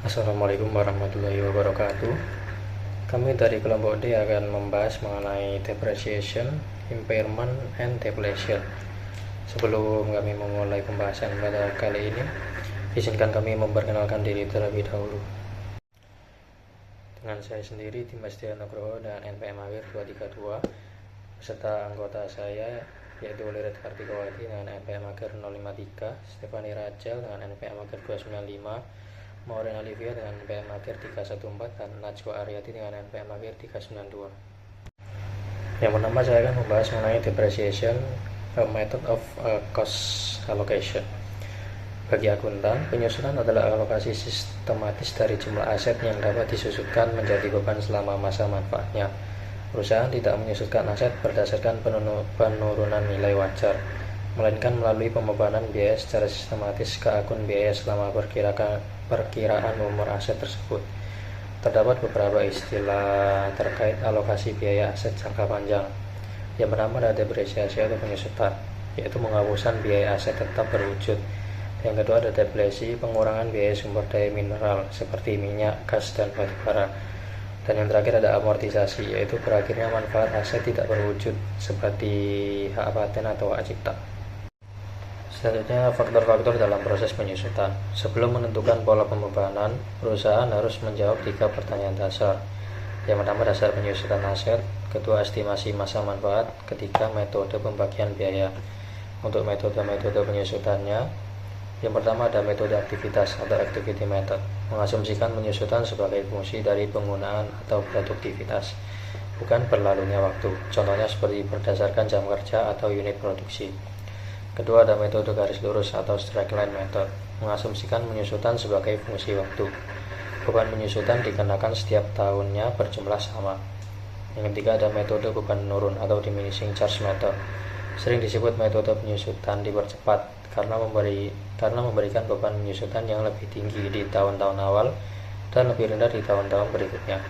Assalamualaikum warahmatullahi wabarakatuh. Kami dari kelompok D akan membahas mengenai depreciation, impairment, and depletion. Sebelum kami memulai pembahasan pada kali ini, izinkan kami memperkenalkan diri terlebih dahulu. Dengan saya sendiri, Dimas Dianugroho dengan NPM akhir 232, beserta anggota saya yaitu Liret Kartikawati dengan NPM akhir 053, Stefani Rachel dengan NPM akhir 295, Maureen Olivia dengan NPM akhir 314, dan Najwa Aryati dengan NPM akhir 392. Yang pertama saya akan membahas mengenai depreciation, a method of cost allocation. Bagi akuntan, penyusunan adalah alokasi sistematis dari jumlah aset yang dapat disusutkan menjadi beban selama masa manfaatnya. Perusahaan tidak menyusutkan aset berdasarkan penurunan nilai wajar, melainkan melalui pembebanan biaya secara sistematis ke akun biaya selama perkiraan umur aset tersebut. Terdapat beberapa istilah terkait alokasi biaya aset jangka panjang. Yang pertama adalah depresiasi atau penyusutan, yaitu penghapusan biaya aset tetap berwujud. Yang kedua ada depresi, pengurangan biaya sumber daya mineral seperti minyak, gas, dan batu bara. Dan yang terakhir ada amortisasi, yaitu berakhirnya manfaat aset tidak berwujud seperti hak paten atau hak cipta. Selanjutnya, faktor-faktor dalam proses penyusutan. Sebelum menentukan pola pembebanan, perusahaan harus menjawab 3 pertanyaan dasar. Yang pertama, dasar penyusutan aset. Kedua, estimasi masa manfaat. Ketiga, metode pembagian biaya. Untuk metode-metode penyusutannya, yang pertama ada metode aktivitas atau activity method, mengasumsikan penyusutan sebagai fungsi dari penggunaan atau produktivitas, bukan berlalunya waktu. Contohnya seperti berdasarkan jam kerja atau unit produksi. Kedua ada metode garis lurus atau straight line method, mengasumsikan penyusutan sebagai fungsi waktu. Beban penyusutan dikenakan setiap tahunnya berjumlah sama. Yang ketiga ada metode beban menurun atau diminishing charge method. Sering disebut metode penyusutan dipercepat karena memberikan beban penyusutan yang lebih tinggi di tahun-tahun awal dan lebih rendah di tahun-tahun berikutnya.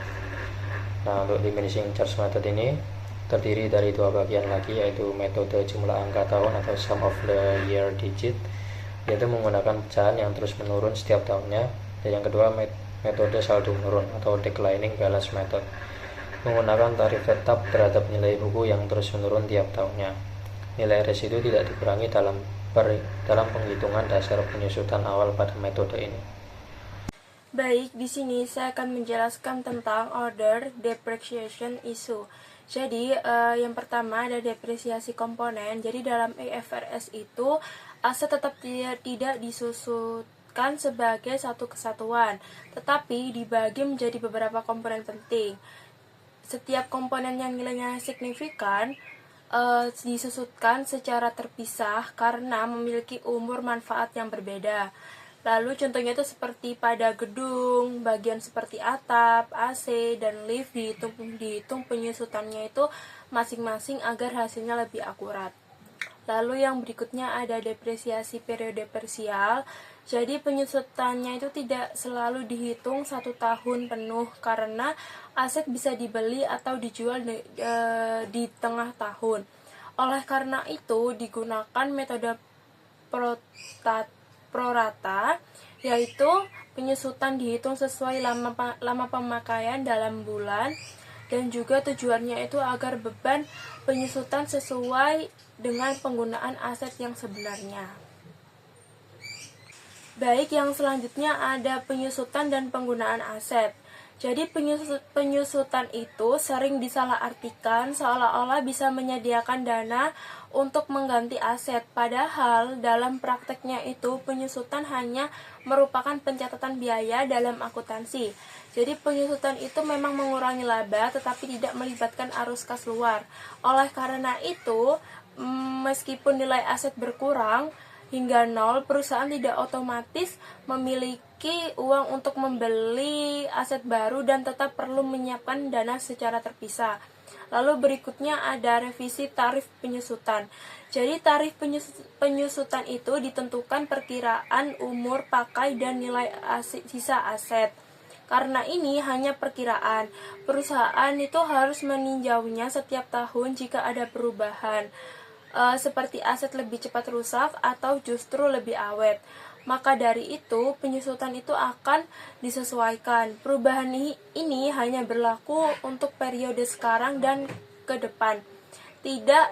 Nah, untuk diminishing charge method ini terdiri dari 2 bagian lagi, yaitu metode jumlah angka tahun atau sum of the year digit, yaitu menggunakan pecahan yang terus menurun setiap tahunnya. Dan yang kedua metode saldo menurun atau declining balance method, menggunakan tarif tetap terhadap nilai buku yang terus menurun tiap tahunnya. Nilai residu tidak dikurangi dalam penghitungan dasar penyusutan awal pada metode ini. Baik, di sini saya akan menjelaskan tentang order depreciation issue. Jadi, yang pertama ada depresiasi komponen. Jadi dalam IFRS itu aset tetap tidak disusutkan sebagai satu kesatuan, tetapi dibagi menjadi beberapa komponen penting. Setiap komponen yang nilainya signifikan disusutkan secara terpisah karena memiliki umur manfaat yang berbeda. Lalu contohnya itu seperti pada gedung, bagian seperti atap, AC, dan lift dihitung penyusutannya itu masing-masing agar hasilnya lebih akurat. Lalu yang berikutnya ada depresiasi periode parsial. Jadi penyusutannya itu tidak selalu dihitung 1 tahun penuh karena aset bisa dibeli atau dijual di tengah tahun. Oleh karena itu digunakan metode prorata, yaitu penyusutan dihitung sesuai lama pemakaian dalam bulan, dan juga tujuannya itu agar beban penyusutan sesuai dengan penggunaan aset yang sebenarnya. Baik, yang selanjutnya ada penyusutan dan penggunaan aset. Jadi penyusutan itu sering disalahartikan seolah-olah bisa menyediakan dana untuk mengganti aset, padahal dalam prakteknya itu penyusutan hanya merupakan pencatatan biaya dalam akuntansi. Jadi penyusutan itu memang mengurangi laba tetapi tidak melibatkan arus kas luar. Oleh karena itu, meskipun nilai aset berkurang hingga 0, perusahaan tidak otomatis memiliki uang untuk membeli aset baru dan tetap perlu menyiapkan dana secara terpisah. Lalu berikutnya ada revisi tarif penyusutan. Jadi tarif penyusutan itu ditentukan perkiraan umur pakai dan nilai sisa aset. Karena ini hanya perkiraan, perusahaan itu harus meninjaunya setiap tahun jika ada perubahan, seperti aset lebih cepat rusak atau justru lebih awet. Maka dari itu, penyusutan itu akan disesuaikan. Perubahan ini hanya berlaku untuk periode sekarang dan ke depan. Tidak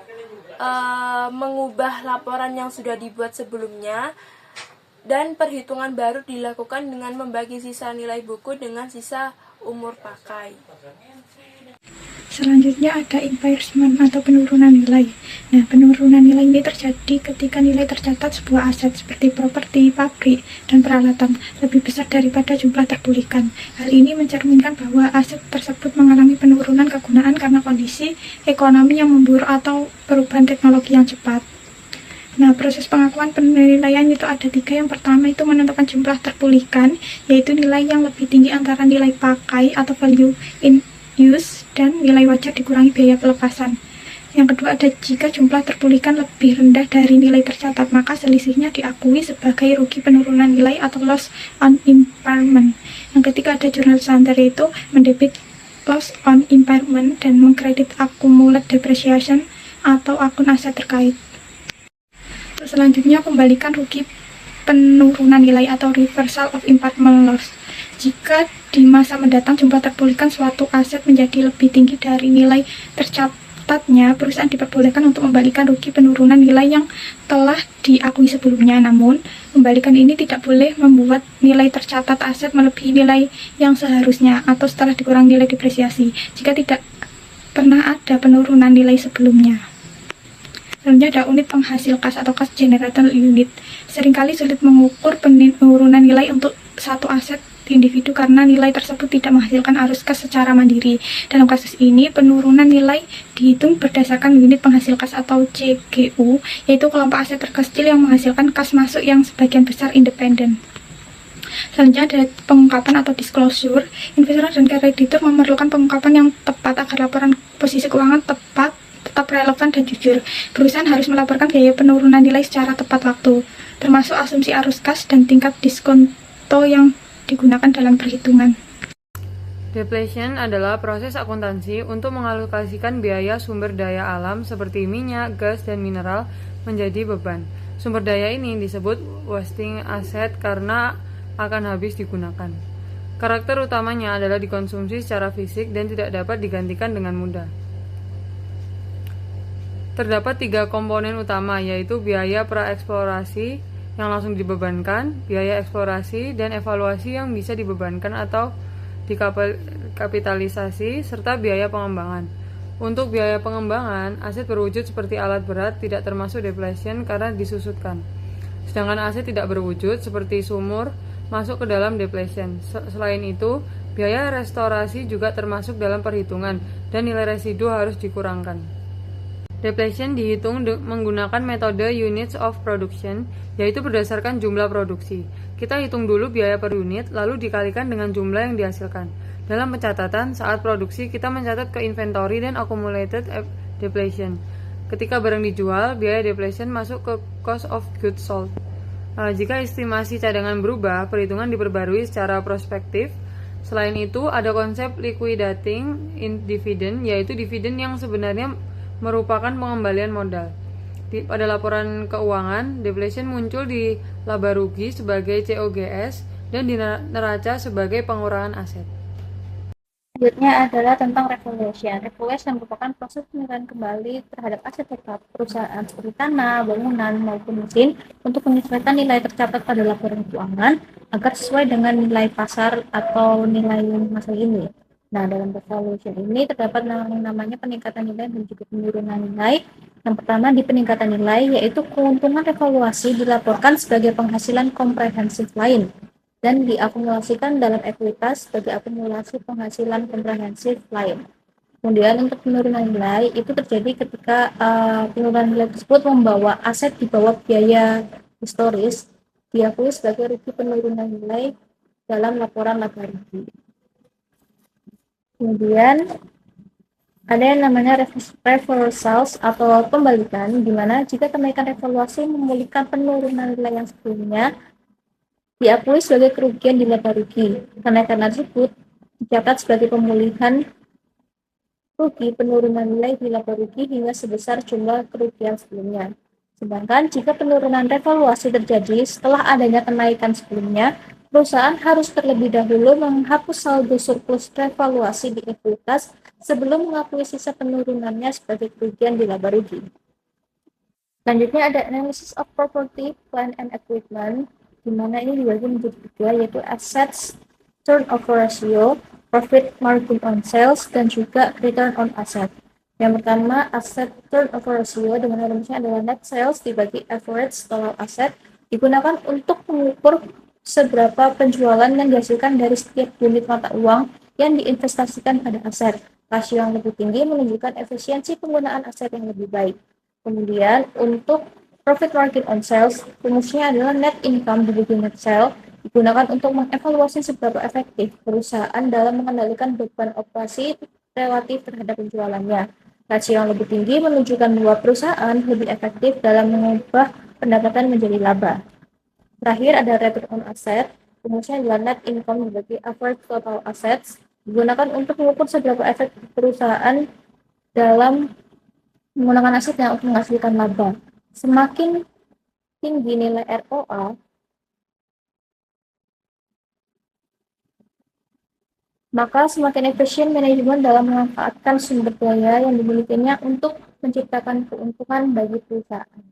mengubah laporan yang sudah dibuat sebelumnya, dan perhitungan baru dilakukan dengan membagi sisa nilai buku dengan sisa umur pakai. Selanjutnya ada impairment atau penurunan nilai. Nah, penurunan nilai ini terjadi ketika nilai tercatat sebuah aset seperti properti, pabrik, dan peralatan lebih besar daripada jumlah terpulihkan. Hal ini mencerminkan bahwa aset tersebut mengalami penurunan kegunaan karena kondisi ekonomi yang memburuk atau perubahan teknologi yang cepat. Nah, proses pengakuan penilaian itu ada 3. Yang pertama itu menentukan jumlah terpulihkan, yaitu nilai yang lebih tinggi antara nilai pakai atau value in use dan nilai wajar dikurangi biaya pelepasan. Yang kedua ada jika jumlah terpulihkan lebih rendah dari nilai tercatat, maka selisihnya diakui sebagai rugi penurunan nilai atau loss on impairment. Yang ketiga ada journal standar, yaitu mendebit loss on impairment dan mengkredit accumulated depreciation atau akun aset terkait. Selanjutnya pembalikan rugi penurunan nilai atau reversal of impairment loss. Jika di masa mendatang jumlah terpulihkan suatu aset menjadi lebih tinggi dari nilai tercatatnya, perusahaan diperbolehkan untuk membalikan rugi penurunan nilai yang telah diakui sebelumnya. Namun, pembalikan ini tidak boleh membuat nilai tercatat aset melebihi nilai yang seharusnya atau setelah dikurangi nilai depresiasi jika tidak pernah ada penurunan nilai sebelumnya. Selanjutnya ada unit penghasil kas atau cash generator unit. Seringkali sulit mengukur penurunan nilai untuk satu aset individu karena nilai tersebut tidak menghasilkan arus kas secara mandiri. Dalam kasus ini, penurunan nilai dihitung berdasarkan unit penghasil kas atau CGU, yaitu kelompok aset terkecil yang menghasilkan kas masuk yang sebagian besar independen. Selanjutnya ada pengungkapan atau disclosure. Investor dan kreditur memerlukan pengungkapan yang tepat agar laporan posisi keuangan tetap relevan dan jujur. Perusahaan harus melaporkan biaya penurunan nilai secara tepat waktu, termasuk asumsi arus kas dan tingkat diskonto yang digunakan dalam perhitungan. Depletion adalah proses akuntansi untuk mengalokasikan biaya sumber daya alam seperti minyak, gas, dan mineral menjadi beban. Sumber daya ini disebut wasting asset karena akan habis digunakan. Karakter utamanya adalah dikonsumsi secara fisik dan tidak dapat digantikan dengan mudah. Terdapat 3 komponen utama, yaitu biaya praeksplorasi yang langsung dibebankan, biaya eksplorasi dan evaluasi yang bisa dibebankan atau dikapitalisasi, serta biaya pengembangan. Untuk biaya pengembangan, aset berwujud seperti alat berat tidak termasuk depletion karena disusutkan. Sedangkan aset tidak berwujud seperti sumur masuk ke dalam depletion. Selain itu, biaya restorasi juga termasuk dalam perhitungan dan nilai residu harus dikurangkan. Depletion dihitung menggunakan metode units of production, yaitu berdasarkan jumlah produksi. Kita hitung dulu biaya per unit, lalu dikalikan dengan jumlah yang dihasilkan. Dalam pencatatan, saat produksi kita mencatat ke inventory dan accumulated depletion. Ketika barang dijual, biaya depletion masuk ke cost of goods sold. Jika estimasi cadangan berubah, perhitungan diperbarui secara prospektif. Selain itu, ada konsep liquidating dividend, yaitu dividen yang sebenarnya merupakan pengembalian modal. Pada laporan keuangan, depletion muncul di laba rugi sebagai COGS dan di neraca sebagai pengurangan aset. Selanjutnya adalah tentang revaluation. Revaluation merupakan proses penilaian kembali terhadap aset tetap perusahaan seperti tanah, bangunan, maupun mesin untuk menyesuaikan nilai tercatat pada laporan keuangan agar sesuai dengan nilai pasar atau nilai masa ini. Nah, dalam revaluation ini terdapat namanya peningkatan nilai dan juga penurunan nilai. Yang pertama di peningkatan nilai, yaitu keuntungan revaluasi dilaporkan sebagai penghasilan komprehensif lain dan diakumulasikan dalam ekuitas sebagai akumulasi penghasilan komprehensif lain. Kemudian untuk penurunan nilai itu terjadi ketika penurunan nilai tersebut membawa aset di bawah biaya historis diakui sebagai rugi penurunan nilai dalam laporan laba rugi. Kemudian ada yang namanya reversals atau pembalikan, di mana jika kenaikan revaluasi memulihkan penurunan nilai yang sebelumnya diakui sebagai kerugian di laba rugi. Kenaikan tersebut dicatat sebagai pemulihan rugi penurunan nilai di laba rugi hingga sebesar jumlah kerugian sebelumnya. Sedangkan jika penurunan revaluasi terjadi setelah adanya kenaikan sebelumnya, perusahaan harus terlebih dahulu menghapus saldo surplus revaluasi di ekuitas sebelum mengakui sisa penurunannya sebagai kerugian di laba rugi. Selanjutnya ada analysis of property, plant and equipment, di mana ini dibagi menjadi tiga, yaitu assets turnover ratio, profit margin on sales, dan juga return on asset. Yang pertama, asset turnover ratio, di mana rumusnya adalah net sales dibagi average total asset, digunakan untuk mengukur seberapa penjualan yang dihasilkan dari setiap unit mata uang yang diinvestasikan pada aset. Rasio yang lebih tinggi menunjukkan efisiensi penggunaan aset yang lebih baik. Kemudian untuk profit margin on sales, rumusnya adalah net income dibagi net sale, digunakan untuk mengevaluasi seberapa efektif perusahaan dalam mengendalikan beban operasi relatif terhadap penjualannya. Rasio yang lebih tinggi menunjukkan bahwa perusahaan lebih efektif dalam mengubah pendapatan menjadi laba. Terakhir ada return on asset, rumusnya adalah net income dibagi average total assets, digunakan untuk mengukur seberapa efektif perusahaan dalam menggunakan asetnya untuk menghasilkan laba. Semakin tinggi nilai ROA, maka semakin efisien manajemen dalam memanfaatkan sumber daya yang dimilikinya untuk menciptakan keuntungan bagi perusahaan.